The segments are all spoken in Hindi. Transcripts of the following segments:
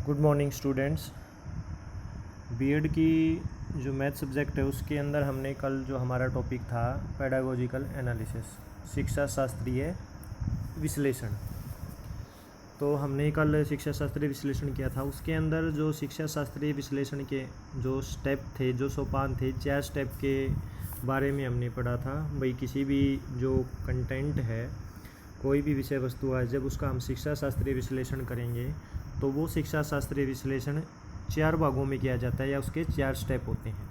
Good morning students. बीएड की जो मैथ सब्जेक्ट है उसके अंदर हमने कल जो हमारा टॉपिक था पेडागोजिकल एनालिसिस, शिक्षा शास्त्रीय विश्लेषण, तो हमने कल शिक्षा शास्त्रीय विश्लेषण किया था। उसके अंदर जो शिक्षा शास्त्रीय विश्लेषण के जो स्टेप थे, जो सोपान थे, 4 स्टेप के बारे में हमने पढ़ा था। भाई किसी भी जो कंटेंट है, कोई भी विषय वस्तु है, जब उसका हम शिक्षा शास्त्रीय विश्लेषण करेंगे तो वो शिक्षा शास्त्रीय विश्लेषण 4 भागों में किया जाता है या उसके 4 स्टेप होते हैं।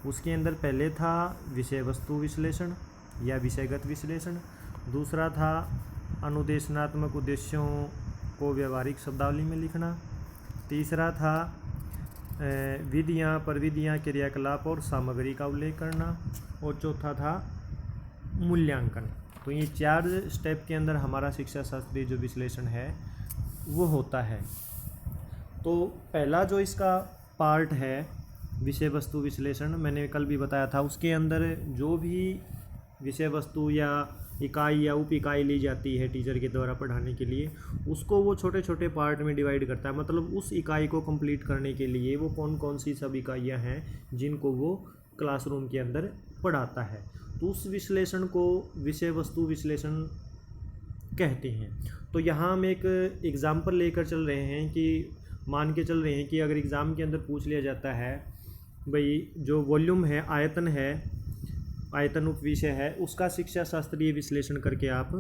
उसके अंदर पहले था विषय वस्तु विश्लेषण या विषयगत विश्लेषण, दूसरा था अनुदेशनात्मक उद्देश्यों को व्यवहारिक शब्दावली में लिखना, तीसरा था विधियाँ, प्रविधियाँ, क्रियाकलाप और सामग्री का उल्लेख करना, और चौथा था मूल्यांकन। तो ये 4 स्टेप के अंदर हमारा शिक्षा शास्त्रीय जो विश्लेषण है वो होता है। तो पहला जो इसका पार्ट है विषय वस्तु विश्लेषण, मैंने कल भी बताया था, उसके अंदर जो भी विषय वस्तु या इकाई या उप इकाई ली जाती है टीचर के द्वारा पढ़ाने के लिए, उसको वो छोटे छोटे पार्ट में डिवाइड करता है। मतलब उस इकाई को कंप्लीट करने के लिए वो कौन कौन सी सब इकाइयाँ हैं जिनको वो क्लासरूम के अंदर पढ़ाता है, तो उस विश्लेषण को विषय वस्तु विश्लेषण कहते हैं। तो यहाँ हम एक एग्ज़ाम्पल लेकर चल रहे हैं कि मान के चल रहे हैं कि अगर एग्ज़ाम के अंदर पूछ लिया जाता है भाई जो वॉल्यूम है, आयतन है, आयतन उपविषय है, उसका शिक्षा शास्त्रीय विश्लेषण करके आप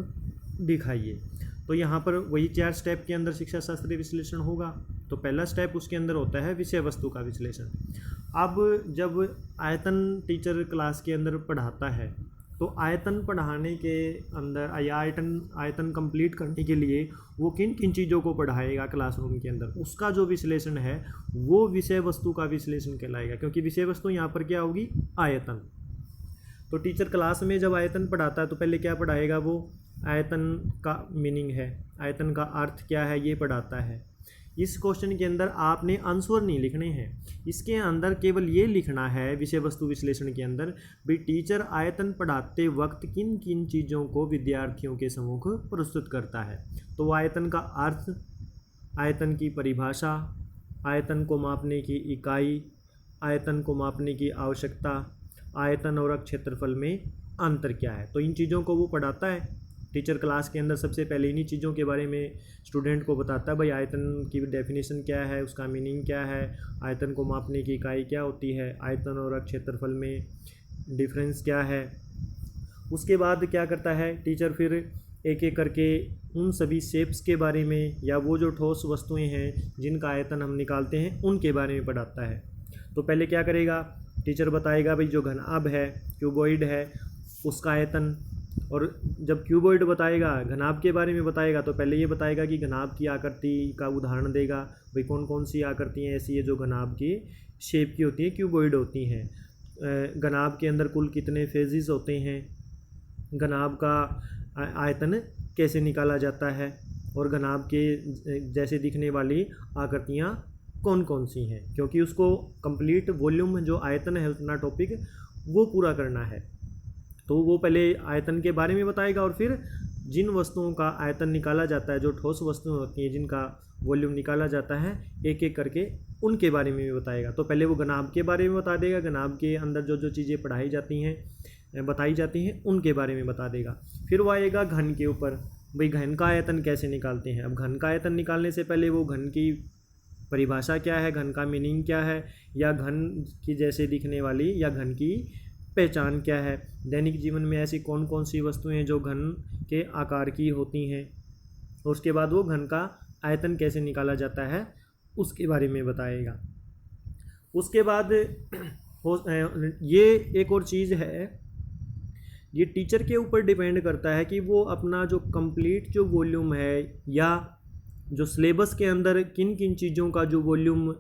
दिखाइए। तो यहाँ पर वही 4 स्टेप के अंदर शिक्षा शास्त्रीय विश्लेषण होगा। तो पहला स्टेप उसके अंदर होता है विषय वस्तु का विश्लेषण। अब जब आयतन टीचर क्लास के अंदर पढ़ाता है तो आयतन पढ़ाने के अंदर या आयतन कंप्लीट करने के लिए वो किन किन चीज़ों को पढ़ाएगा क्लासरूम के अंदर, उसका जो विश्लेषण है वो विषय वस्तु का विश्लेषण कहलाएगा। क्योंकि विषय वस्तु यहाँ पर क्या होगी, आयतन। तो टीचर क्लास में जब आयतन पढ़ाता है तो पहले क्या पढ़ाएगा, वो आयतन का मीनिंग है, आयतन का अर्थ क्या है, ये पढ़ाता है। इस क्वेश्चन के अंदर आपने आंसर नहीं लिखने हैं, इसके अंदर केवल ये लिखना है विषय वस्तु विश्लेषण के अंदर भी टीचर आयतन पढ़ाते वक्त किन किन चीज़ों को विद्यार्थियों के सम्मुख प्रस्तुत करता है। तो आयतन का अर्थ, आयतन की परिभाषा, आयतन को मापने की इकाई, आयतन को मापने की आवश्यकता, आयतन और क्षेत्रफल में अंतर क्या है, तो इन चीज़ों को वो पढ़ाता है। टीचर क्लास के अंदर सबसे पहले इन्हीं चीज़ों के बारे में स्टूडेंट को बताता है, भाई आयतन की डेफिनेशन क्या है, उसका मीनिंग क्या है, आयतन को मापने की इकाई क्या होती है, आयतन और क्षेत्रफल में डिफरेंस क्या है। उसके बाद क्या करता है टीचर, फिर एक एक करके उन सभी शेप्स के बारे में या वो जो ठोस वस्तुएं हैं जिनका आयतन हम निकालते हैं उनके बारे में पढ़ाता है। तो पहले क्या करेगा टीचर, बताएगा भाई जो घनाभ है, क्यूबॉइड है, उसका आयतन। और जब क्यूबॉइड बताएगा, घनाभ के बारे में बताएगा, तो पहले ये बताएगा कि घनाभ की आकृति का उदाहरण देगा, भाई कौन कौन सी आकृतियाँ ऐसी है जो घनाभ की शेप की होती हैं, क्यूबॉइड होती हैं। घनाभ के अंदर कुल कितने फेजेस होते हैं, घनाभ का आयतन कैसे निकाला जाता है, और घनाभ के जैसे दिखने वाली आकृतियाँ कौन कौन सी हैं। क्योंकि उसको कंप्लीट वॉल्यूम जो आयतन है उतना टॉपिक वो पूरा करना है, तो वो पहले आयतन के बारे में बताएगा और फिर जिन वस्तुओं का आयतन निकाला जाता है, जो ठोस वस्तुएं होती हैं जिनका वॉल्यूम निकाला जाता है, एक एक करके उनके बारे में भी बताएगा। तो पहले वो घनाभ के बारे में बता देगा, घनाभ के अंदर जो जो चीज़ें पढ़ाई जाती हैं, बताई जाती हैं, उनके बारे में बता देगा। फिर वो आएगा घन के ऊपर, भाई घन का आयतन कैसे निकालते हैं। अब घन का आयतन निकालने से पहले वो घन की परिभाषा क्या है, घन का मीनिंग क्या है, या घन की जैसे दिखने वाली या घन की पहचान क्या है, दैनिक जीवन में ऐसी कौन कौन सी वस्तुएं हैं जो घन के आकार की होती हैं, और उसके बाद वो घन का आयतन कैसे निकाला जाता है उसके बारे में बताएगा। उसके बाद ये एक और चीज़ है, ये टीचर के ऊपर डिपेंड करता है कि वो अपना जो कंप्लीट जो वॉल्यूम है या जो सिलेबस के अंदर किन किन चीज़ों का जो वॉल्यूम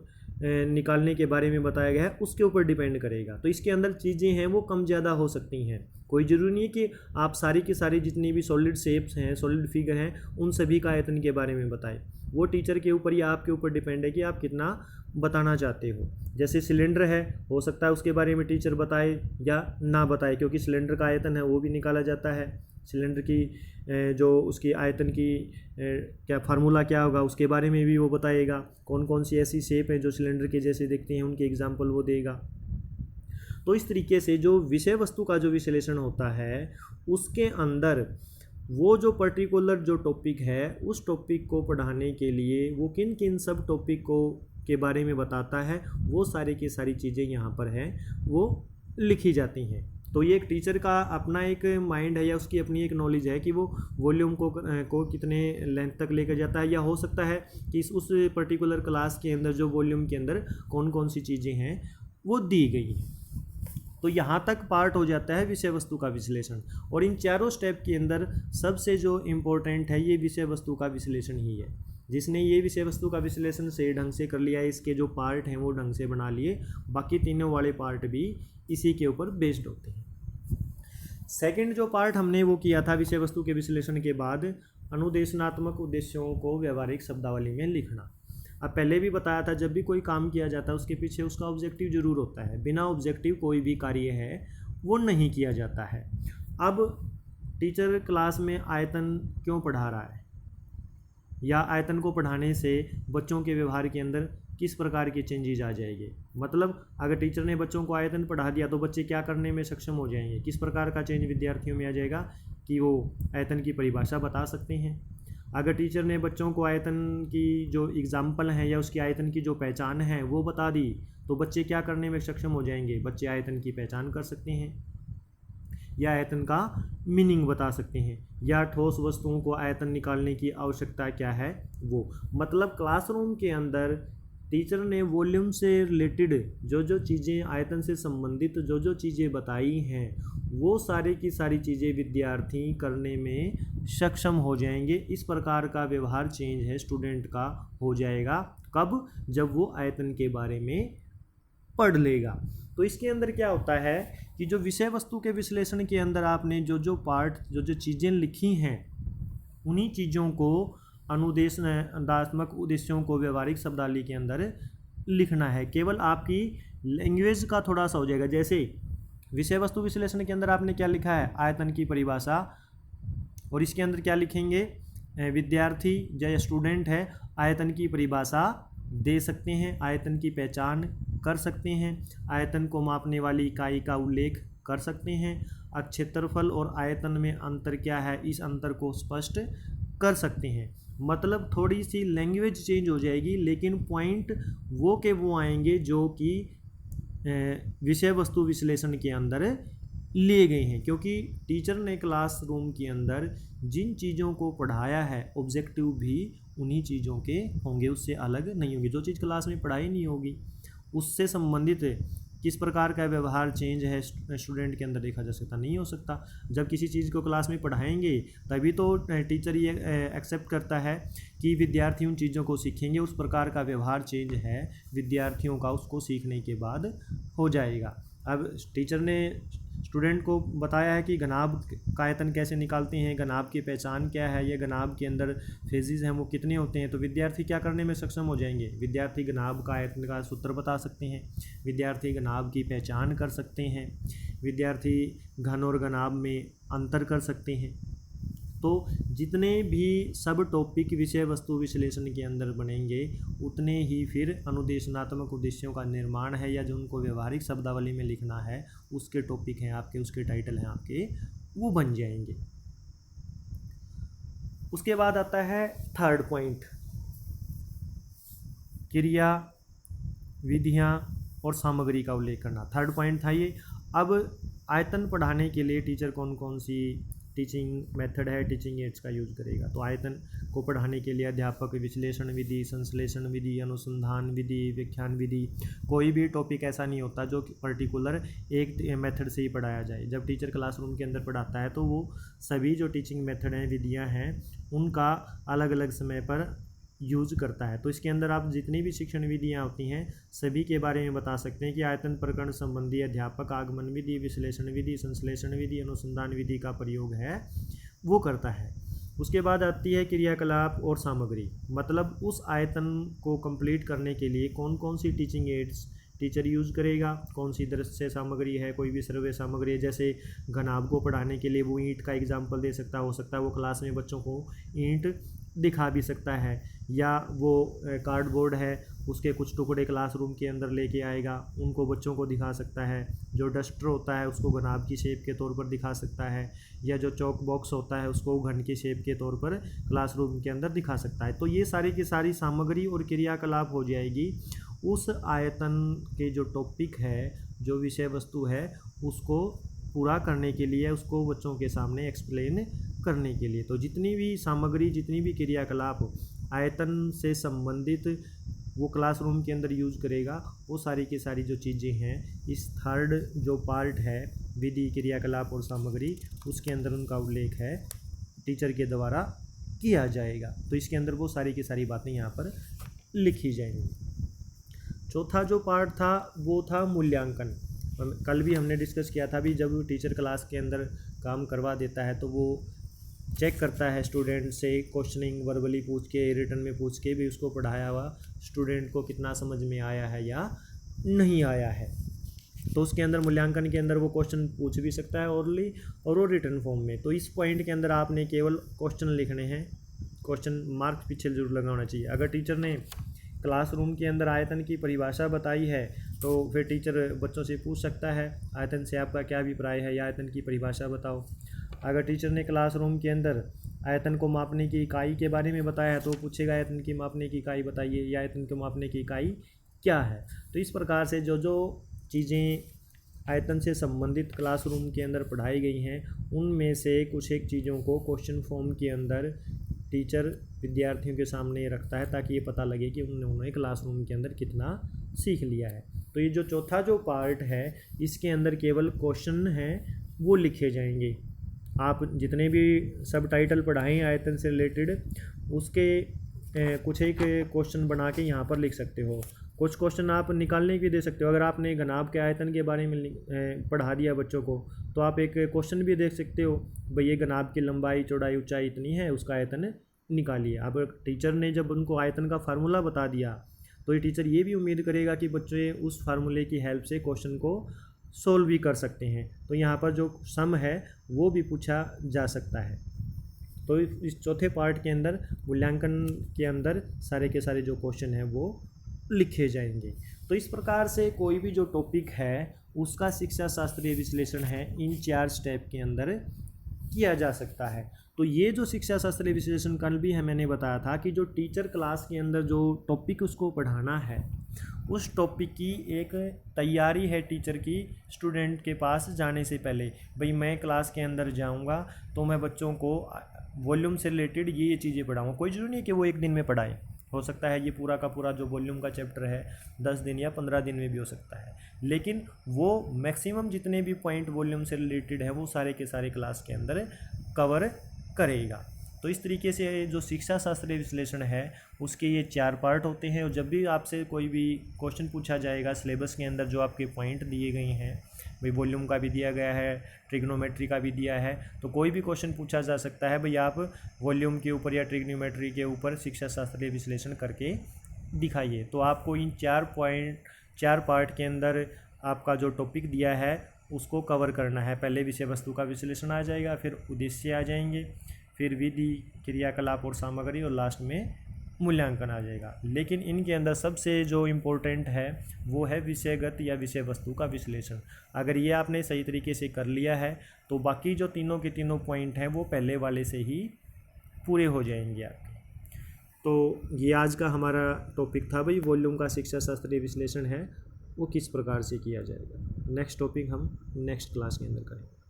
निकालने के बारे में बताया गया है उसके ऊपर डिपेंड करेगा। तो इसके अंदर चीज़ें हैं वो कम ज़्यादा हो सकती हैं, कोई ज़रूरी नहीं है कि आप सारी की सारी जितनी भी सॉलिड शेप्स हैं, सॉलिड फिगर हैं, उन सभी का आयतन के बारे में बताएं। वो टीचर के ऊपर या आपके ऊपर डिपेंड है कि आप कितना बताना चाहते हो। जैसे सिलेंडर है, हो सकता है उसके बारे में टीचर बताए या ना बताए, क्योंकि सिलेंडर का आयतन है वो भी निकाला जाता है, सिलेंडर की जो उसकी आयतन की क्या फार्मूला क्या होगा उसके बारे में भी वो बताएगा। कौन कौन सी ऐसी शेप है जो सिलेंडर के जैसे दिखते हैं उनके एग्जाम्पल वो देगा। तो इस तरीके से जो विषय वस्तु का जो विश्लेषण होता है उसके अंदर वो जो पर्टिकुलर जो टॉपिक है उस टॉपिक को पढ़ाने के लिए वो किन किन सब टॉपिक को के बारे में बताता है, वो सारी की सारी चीज़ें यहाँ पर हैं वो लिखी जाती हैं। तो ये एक टीचर का अपना एक माइंड है या उसकी अपनी एक नॉलेज है कि वो वॉल्यूम को कितने लेंथ तक लेकर जाता है, या हो सकता है कि उस पर्टिकुलर क्लास के अंदर जो वॉल्यूम के अंदर कौन कौन सी चीज़ें हैं वो दी गई हैं। तो यहाँ तक पार्ट हो जाता है विषय वस्तु का विश्लेषण। और इन चारों स्टेप के अंदर सबसे जो इम्पोर्टेंट है ये विषय वस्तु का विश्लेषण ही है। जिसने ये विषय वस्तु का विश्लेषण सही ढंग से कर लिया, इसके जो पार्ट हैं वो ढंग से बना लिए, बाकी तीनों वाले पार्ट भी इसी के ऊपर बेस्ड होते हैं। सेकंड जो पार्ट हमने वो किया था विषय वस्तु के विश्लेषण के बाद, अनुदेशनात्मक उद्देश्यों को व्यवहारिक शब्दावली में लिखना। अब पहले भी बताया था जब भी कोई काम किया जाता है उसके पीछे उसका ऑब्जेक्टिव जरूर होता है, बिना ऑब्जेक्टिव कोई भी कार्य है वो नहीं किया जाता है। अब टीचर क्लास में आयतन क्यों पढ़ा रहा है, या आयतन को पढ़ाने से बच्चों के व्यवहार के अंदर किस प्रकार के चेंजेस आ जाएंगे। मतलब अगर टीचर ने बच्चों को आयतन पढ़ा दिया तो बच्चे क्या करने में सक्षम हो जाएंगे, किस प्रकार का चेंज विद्यार्थियों में आ जाएगा कि वो आयतन की परिभाषा बता सकते हैं। अगर टीचर ने बच्चों को आयतन की जो एग्जाम्पल हैं या उसकी आयतन की जो पहचान है वो बता दी तो बच्चे क्या करने में सक्षम हो जाएंगे, बच्चे आयतन की पहचान कर सकते हैं या आयतन का मीनिंग बता सकते हैं, या ठोस वस्तुओं को आयतन निकालने की आवश्यकता क्या है वो। मतलब क्लासरूम के अंदर टीचर ने वॉल्यूम से रिलेटेड जो जो चीज़ें आयतन से संबंधित जो जो चीज़ें बताई हैं वो सारी की सारी चीज़ें विद्यार्थी करने में सक्षम हो जाएंगे। इस प्रकार का व्यवहार चेंज है स्टूडेंट का हो जाएगा। कब? जब वो आयतन के बारे में पढ़ लेगा। तो इसके अंदर क्या होता है कि जो विषय वस्तु के विश्लेषण के अंदर आपने जो जो पार्ट जो जो चीज़ें लिखी हैं उन्हीं चीज़ों को अनुदेशनात्मक उद्देश्यों को व्यवहारिक शब्दावली के अंदर लिखना है। केवल आपकी लैंग्वेज का थोड़ा सा हो जाएगा। जैसे विषय वस्तु विश्लेषण के अंदर आपने क्या लिखा है, आयतन की परिभाषा, और इसके अंदर क्या लिखेंगे, विद्यार्थी या स्टूडेंट है आयतन की परिभाषा दे सकते हैं, आयतन की पहचान कर सकते हैं, आयतन को मापने वाली इकाई का उल्लेख कर सकते हैं, क्षेत्रफल और आयतन में अंतर क्या है इस अंतर को स्पष्ट कर सकते हैं। मतलब थोड़ी सी लैंग्वेज चेंज हो जाएगी लेकिन पॉइंट वो के वो आएंगे जो कि विषय वस्तु विश्लेषण के अंदर लिए गए हैं। क्योंकि टीचर ने क्लासरूम के अंदर जिन चीज़ों को पढ़ाया है ऑब्जेक्टिव भी उन्हीं चीज़ों के होंगे, उससे अलग नहीं होंगे। जो चीज़ क्लास में पढ़ाई नहीं होगी उससे संबंधित किस प्रकार का व्यवहार चेंज है स्टूडेंट के अंदर देखा जा सकता नहीं हो सकता। जब किसी चीज़ को क्लास में पढ़ाएंगे तभी तो टीचर ये एक्सेप्ट करता है कि विद्यार्थी उन चीज़ों को सीखेंगे। उस प्रकार का व्यवहार चेंज है विद्यार्थियों का उसको सीखने के बाद हो जाएगा। अब टीचर ने स्टूडेंट को बताया है कि घनाभ का आयतन कैसे निकालते हैं, घनाभ की पहचान क्या है, ये घनाभ के अंदर फेजेस हैं वो कितने होते हैं, तो विद्यार्थी क्या करने में सक्षम हो जाएंगे, विद्यार्थी घनाभ का आयतन का सूत्र बता सकते हैं, विद्यार्थी घनाभ की पहचान कर सकते हैं, विद्यार्थी घन और घनाभ में अंतर कर सकते हैं। तो जितने भी सब टॉपिक विषय वस्तु विश्लेषण के अंदर बनेंगे उतने ही फिर अनुदेशनात्मक उद्देश्यों का निर्माण है या जो उनको व्यवहारिक शब्दावली में लिखना है उसके टॉपिक हैं आपके, उसके टाइटल हैं आपके, वो बन जाएंगे। उसके बाद आता है थर्ड पॉइंट, क्रिया, विधियाँ और सामग्री का उल्लेख करना। थर्ड पॉइंट था ये। अब आयतन पढ़ाने के लिए टीचर कौन कौन सी टीचिंग मेथड है, टीचिंग एड्स का यूज करेगा। तो आयतन को पढ़ाने के लिए अध्यापक विश्लेषण विधि, संश्लेषण विधि, अनुसंधान विधि, व्याख्यान विधि, कोई भी टॉपिक ऐसा नहीं होता जो पर्टिकुलर एक मेथड से ही पढ़ाया जाए। जब टीचर क्लासरूम के अंदर पढ़ाता है तो वो सभी जो टीचिंग मेथड हैं, विधियाँ हैं, उनका अलग अलग समय पर यूज करता है। तो इसके अंदर आप जितनी भी शिक्षण विधियाँ होती हैं सभी के बारे में बता सकते हैं कि आयतन प्रकरण संबंधी अध्यापक आगमन विधि, विश्लेषण विधि, संश्लेषण विधि, अनुसंधान विधि का प्रयोग है वो करता है। उसके बाद आती है क्रियाकलाप और सामग्री। मतलब उस आयतन को कंप्लीट करने के लिए कौन कौन सी टीचिंग एड्स टीचर यूज़ करेगा। कौन सी दृश्य सामग्री है, कोई भी श्रव्य सामग्री है, जैसे घनाभ को पढ़ाने के लिए वो ईंट का एग्जाम्पल दे सकता, हो सकता है वो क्लास में बच्चों को ईंट दिखा भी सकता है, या वो कार्डबोर्ड है उसके कुछ टुकड़े क्लासरूम के अंदर लेके आएगा, उनको बच्चों को दिखा सकता है। जो डस्टर होता है उसको घनाभ की शेप के तौर पर दिखा सकता है, या जो चौक बॉक्स होता है उसको घन की शेप के तौर पर क्लासरूम के अंदर दिखा सकता है। तो ये सारी की सारी सामग्री और क्रियाकलाप हो जाएगी उस आयतन के जो टॉपिक है, जो विषय वस्तु है, उसको पूरा करने के लिए, उसको बच्चों के सामने एक्सप्लेन करने के लिए। तो जितनी भी सामग्री, जितनी भी क्रियाकलाप आयतन से संबंधित वो क्लासरूम के अंदर यूज़ करेगा, वो सारी की सारी जो चीज़ें हैं इस थर्ड जो पार्ट है विधि, क्रियाकलाप और सामग्री, उसके अंदर उनका उल्लेख है टीचर के द्वारा किया जाएगा। तो इसके अंदर वो सारी की सारी बातें यहाँ पर लिखी जाएंगी। चौथा जो पार्ट था वो था मूल्यांकन। कल भी हमने डिस्कस किया था भी, जब टीचर क्लास के अंदर काम करवा देता है तो वो चेक करता है स्टूडेंट से, क्वेश्चनिंग वर्बली पूछ के, रिटन में पूछ के भी उसको पढ़ाया हुआ स्टूडेंट को कितना समझ में आया है या नहीं आया है। तो उसके अंदर मूल्यांकन के अंदर वो क्वेश्चन पूछ भी सकता है ओरली और वो रिटन फॉर्म में। तो इस पॉइंट के अंदर आपने केवल क्वेश्चन लिखने हैं, क्वेश्चन मार्क्स पीछे जरूर लगाना चाहिए। अगर टीचर ने क्लासरूम के अंदर आयतन की परिभाषा बताई है तो फिर टीचर बच्चों से पूछ सकता है आयतन से आपका क्या अभिप्राय है, या आयतन की परिभाषा बताओ। अगर टीचर ने क्लासरूम के अंदर आयतन को मापने की इकाई के बारे में बताया है तो पूछेगा आयतन की मापने की इकाई बताइए, या आयतन को मापने की इकाई क्या है। तो इस प्रकार से जो जो चीज़ें आयतन से संबंधित क्लासरूम के अंदर पढ़ाई गई हैं, उनमें से कुछ एक चीज़ों को क्वेश्चन फॉर्म के अंदर टीचर विद्यार्थियों के सामने रखता है ताकि ये पता लगे कि उन्होंने क्लासरूम के अंदर कितना सीख लिया है। तो ये जो चौथा जो पार्ट है इसके अंदर केवल क्वेश्चन हैं वो लिखे जाएंगे। आप जितने भी सब टाइटल पढ़ाएँ आयतन से रिलेटेड, उसके कुछ एक क्वेश्चन बना के यहाँ पर लिख सकते हो। कुछ क्वेश्चन आप निकालने भी दे सकते हो। अगर आपने घनाभ के आयतन के बारे में पढ़ा दिया बच्चों को तो आप एक क्वेश्चन भी देख सकते हो, भाई ये घनाभ की लंबाई चौड़ाई ऊंचाई इतनी है, उसका आयतन निकालिए। अब टीचर ने जब उनको आयतन का फार्मूला बता दिया तो ये टीचर ये भी उम्मीद करेगा कि बच्चे उस फार्मूले की हेल्प से क्वेश्चन को सोल्व भी कर सकते हैं। तो यहाँ पर जो सम है वो भी पूछा जा सकता है। तो इस चौथे पार्ट के अंदर मूल्यांकन के अंदर सारे के सारे जो क्वेश्चन हैं वो लिखे जाएंगे। तो इस प्रकार से कोई भी जो टॉपिक है उसका शिक्षा शास्त्रीय विश्लेषण है इन 4 स्टेप के अंदर किया जा सकता है। तो ये जो शिक्षा शास्त्रीय विश्लेषण कल भी है मैंने बताया था कि जो टीचर क्लास के अंदर जो टॉपिक उसको पढ़ाना है उस टॉपिक की एक तैयारी है टीचर की स्टूडेंट के पास जाने से पहले। भाई मैं क्लास के अंदर जाऊंगा तो मैं बच्चों को वॉल्यूम से रिलेटेड ये चीज़ें पढ़ाऊँगा। कोई ज़रूरी नहीं कि वो एक दिन में पढ़ाए, हो सकता है ये पूरा का पूरा जो वॉल्यूम का चैप्टर है 10 दिन या 15 दिन में भी हो सकता है, लेकिन वो मैक्सिमम जितने भी पॉइंट वॉल्यूम से रिलेटेड है वो सारे के सारे क्लास के अंदर कवर करेगा। तो इस तरीके से जो शिक्षा शास्त्रीय विश्लेषण है उसके ये 4 पार्ट होते हैं। और जब भी आपसे कोई भी क्वेश्चन पूछा जाएगा सिलेबस के अंदर जो आपके पॉइंट दिए गए हैं, भाई वॉल्यूम का भी दिया गया है, ट्रिग्नोमेट्री का भी दिया है, तो कोई भी क्वेश्चन पूछा जा सकता है भाई आप वॉल्यूम के ऊपर या ट्रिग्नोमेट्री के ऊपर शिक्षा शास्त्रीय विश्लेषण करके दिखाइए। तो आपको इन 4 पार्ट के अंदर आपका जो टॉपिक दिया है उसको कवर करना है। पहले विषय वस्तु का विश्लेषण आ जाएगा, फिर उद्देश्य आ जाएंगे, फिर विधि, क्रियाकलाप और सामग्री, और लास्ट में मूल्यांकन आ जाएगा। लेकिन इनके अंदर सबसे जो इम्पोर्टेंट है वो है विषयगत या विषय वस्तु का विश्लेषण। अगर ये आपने सही तरीके से कर लिया है तो बाकी जो तीनों के तीनों पॉइंट हैं वो पहले वाले से ही पूरे हो जाएंगे आपके। तो ये आज का हमारा टॉपिक था भाई, वॉल्यूम का शिक्षा शास्त्रीय विश्लेषण है वो किस प्रकार से किया जाएगा। नेक्स्ट टॉपिक हम नेक्स्ट क्लास के अंदर करेंगे।